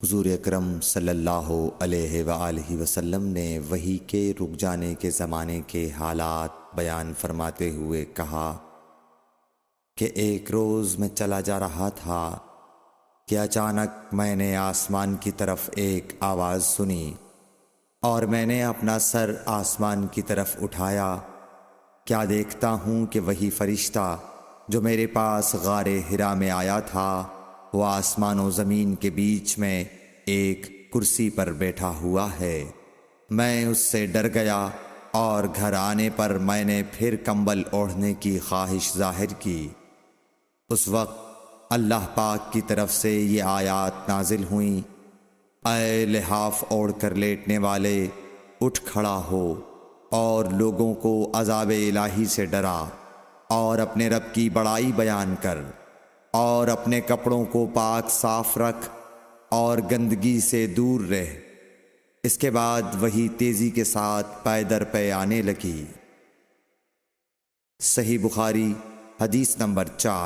حضور اکرم صلی اللہ علیہ وآلہ وسلم نے وحی کے رک جانے کے زمانے کے حالات بیان فرماتے ہوئے کہا کہ ایک روز میں چلا جا رہا تھا کہ اچانک میں نے آسمان کی طرف ایک آواز سنی اور میں نے اپنا سر آسمان کی طرف اٹھایا۔ کیا دیکھتا ہوں کہ وہی فرشتہ جو میرے پاس غار حرا میں آیا تھا وہ آسمان و زمین کے بیچ میں ایک کرسی پر بیٹھا ہوا ہے۔ میں اس سے ڈر گیا اور گھر آنے پر میں نے پھر کمبل اوڑھنے کی خواہش ظاہر کی۔ اس وقت اللہ پاک کی طرف سے یہ آیات نازل ہوئیں، اے لحاف اوڑھ کر لیٹنے والے، اٹھ کھڑا ہو اور لوگوں کو عذاب الہی سے ڈرا، اور اپنے رب کی بڑائی بیان کر، اور اپنے کپڑوں کو پاک صاف رکھ اور گندگی سے دور رہ۔ اس کے بعد وہی تیزی کے ساتھ پے در پے آنے لگی۔ صحیح بخاری حدیث نمبر 4۔